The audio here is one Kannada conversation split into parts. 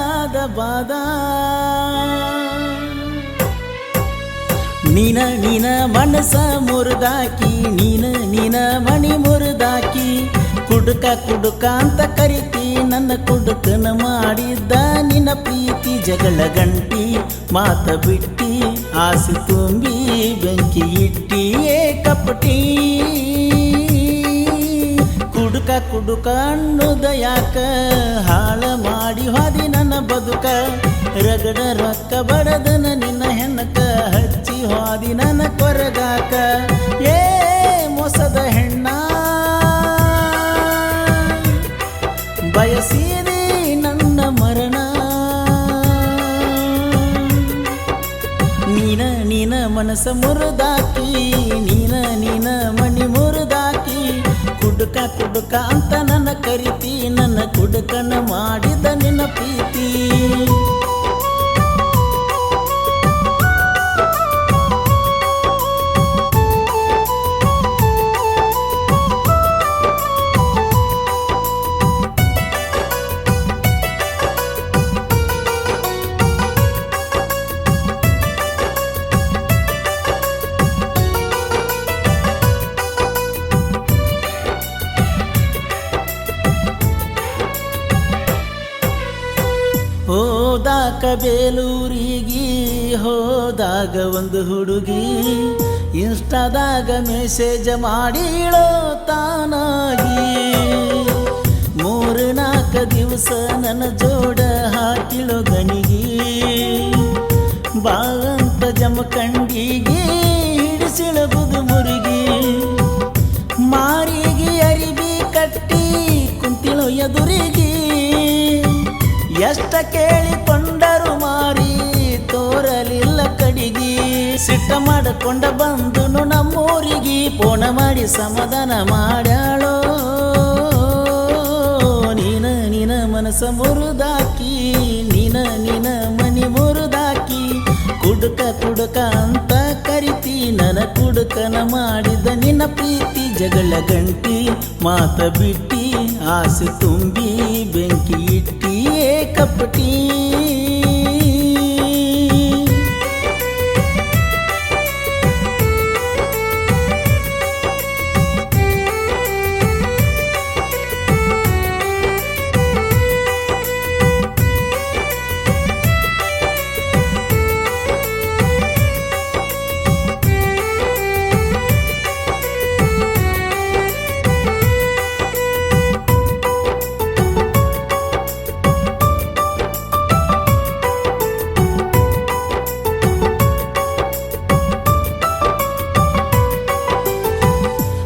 ಬ್ಯಾಡಾದ ಬಾದ ನೀನ ಮನಸ ಮುರಿದಾಕಿ ನೀನ ಮಣಿ ಮುರಿದಾಕಿ ಕುಡುಕ ಅಂತ ಕರಿತಿ ನನ್ನ ಕುಡುಕನ ಮಾಡಿದ್ದ ನಿನ್ನ ಪ್ರೀತಿ ಜಗಳ ಗಂಟಿ ಮಾತ ಬಿಟ್ಟಿ ಆಸೆ ತುಂಬಿ ಬೆಂಕಿ ಇಟ್ಟಿ ಕಪಟಿ ಕುಡುಕ ಅನ್ನುದ ಯಾಕ ಹಾಳ ಮಾಡಿ ಹಾದಿ ನನ್ನ ಬದುಕ ರಗಡ ರೊಕ್ಕ ಬಡದನ ನಿನ್ನ ಹೆಣ್ಣಕ ಹಚ್ಚಿ ಹಾದಿ ನನ್ನ ಕೊರಗಾಕ ಏ ಮೋಸದ ಹೆಣ್ಣ ಬಯಸಿದೆ ನನ್ನ ಮರಣ ನೀನ ಮನಸ ಮುರಿದಾಕಿ ನೀನ ಮಣಿ ಮುರಿದಾಕಿ ಕುಡುಕ ಅಂತ ನನ್ನ ಕರಿತಿ ನನ್ನ ಕುಡುಕನ ಮಾಡಿದ ನಿನ್ನ ಪ್ರೀತಿ ಹೋದಾಕ ಬೇಲೂರಿಗೆ ಹೋದಾಗ ಒಂದು ಹುಡುಗಿ ಇನ್ಸ್ಟಾದಾಗ ಮೆಸೇಜ್ ಮಾಡಿಳೋ ತಾನಾಗಿ 3-4 ದಿವಸ ನನ್ನ ಜೋಡ ಹಾಕಿಳೋ ಗಣಿಗಿ ಬಾ ಅಂತ ಜಮಖಂಡಿಗೆ ಹಿಡಿಸಿಳ ಬುದು ಮುರುಗಿ ಮಾರಿಗೆ ಅರಿವಿ ಕಟ್ಟಿ ಕುಂತಿಳೋ ಎದುರಿಗೆ ಎಷ್ಟ ಕೇಳಿಕೊಂಡರು ಮಾರಿ ತೋರಲಿಲ್ಲ ಕಡಿಗಿ ಸಿಟ್ಟ ಮಾಡಿಕೊಂಡ ಬಂದು ನಮ್ಮೂರಿಗೆ ಫೋನ ಮಾಡಿ ಸಮಾಧಾನ ಮಾಡ್ಯಾಳೋ ನೀನ ಮನಸ ಮುರಿದಾಕಿ ನೀನ ಮನಿ ಮುರಿದಾಕಿ ಕುಡುಕ ಅಂತ ಕರಿತಿ ನನ್ನ ಕುಡುಕನ ಮಾಡಿದ ನಿನ್ನ ಪ್ರೀತಿ ಜಗಳ ಗಂಟಿ ಮಾತ ಬಿಟ್ಟಿ ಆಸೆ ತುಂಬಿ ಬೆಂಕಿ ಇಟ್ಟಿ ಕಪಟಿ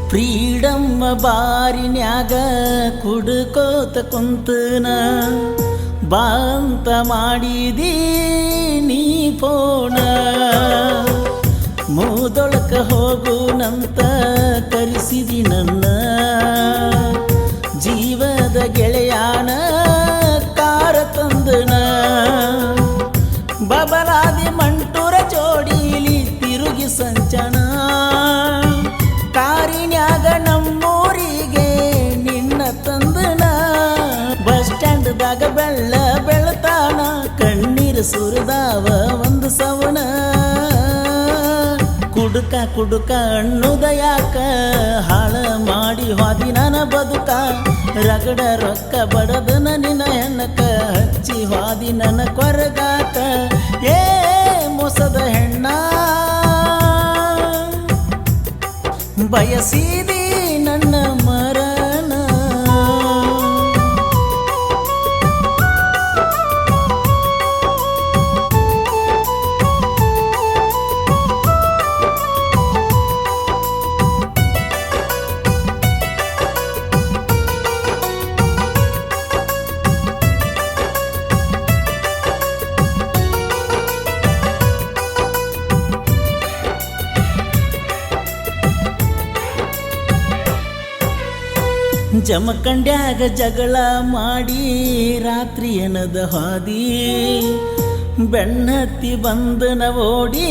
ಫ್ರೀಡಮ್ ಬಾರಿನ್ಯಾಗ ಕುಡುಕೋತ ಕುಂತನ ಬಾ ಅಂತ ಮಾಡಿದಿ ನೀ ಫೋನ ಮೂದೊಳಕ ಹೋಗುನಂತ ಕರೆಸಿದಿ ನನ್ನ ಜೀವದ ಗೆಳೆಯಾನ ಕಾರ ತಂದನ ಬಬಲಾದಿ ಮಂಟೂರ ಜೋಡಿಲಿ ತಿರುಗಿ ಸಂಚನ ಕಾರಿನ್ಯಾಗ ನಮ್ಮೂರಿಗೆ ನಿನ್ನ ತಂದನ ಬಸ್ ಸ್ಟ್ಯಾಂಡ್ದಾಗ ಬೆಳತಾನ ಕಣ್ಣೀರು ಸುರಿದಾವ ಒಂದು ಸವಣ ಕುಡುಕ ಅನ್ನುದ ಯಾಕ ಹಾಳ ಮಾಡಿ ಹಾದಿ ನನ್ನ ಬದುಕ ರಗಡ ರೊಕ್ಕ ಬಡದನ ನಿನ್ನ ಹೆಣ್ಣಕ ಹಚ್ಚಿ ಹಾದಿ ನನ್ನ ಕೊರಗಾಕ ಏ ಮೋಸದ ಹೆಣ್ಣ ಬಯಸಿದಿ ನನ್ನ ಮರಣ ಜಮಖಂಡ್ಯಾಗ ಜಗಳ ಮಾಡಿ ರಾತ್ರಿ ಏನದ ಹಾದಿ ಬೆನ್ನತ್ತಿ ಬಂದನ ಓಡಿ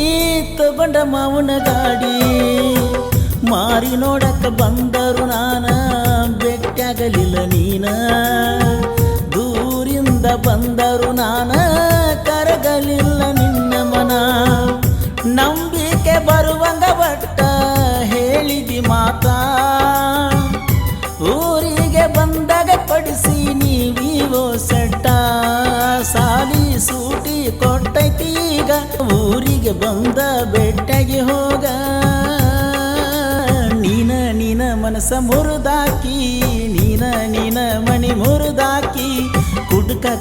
ತಗೊಂಡ ಮಾವನ ಗಾಡಿ ಮಾರಿ ನೋಡಕ ಬಂದರು ನಾನ ಬೆಟ್ಟಾಗಲಿಲ್ಲ ನೀನ ದೂರಿಂದ ಮುಂದ ಬಂದರು ನಾನ ಕರಗಲಿಲ್ಲ ನಿನ್ನ ಮನ ನಂಬಿಕೆ ಬರುವಂಗ ಬಟ್ಟ ಹೇಳಿದಿ ಮಾತಾ ಊರಿಗೆ ಬಂದಾಗ ಪಡಿಸಿ ನೀವೀವೋ ಸೆಟ್ಟ ಸಾಲಿ ಸೂಟಿ ಕೊಟ್ಟೈತಿ ಈಗ ಊರಿಗೆ ಬಂದ ಬೆಟ್ಟಗೆ ಹೋಗ ನೀನ ಮನಸ ಮುರಿದಾಕಿ ನೀನ ಮಣಿ ಮುರಿದಾಕಿ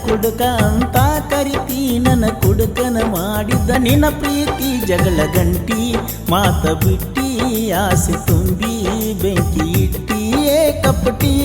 ಕುಡುಕ ಅಂತ ಕರಿತಿ ನನ್ನ ಕುಡುಕನ ಮಾಡಿದ್ದ ನಿನ್ನ ಪ್ರೀತಿ ಜಗಳ ಗಂಟಿ ಮಾತ ಬಿಟ್ಟಿ ಆಸೆ ತುಂಬಿ ಬೆಂಕಿ ಇಟ್ಟಿ ಕಪಟಿ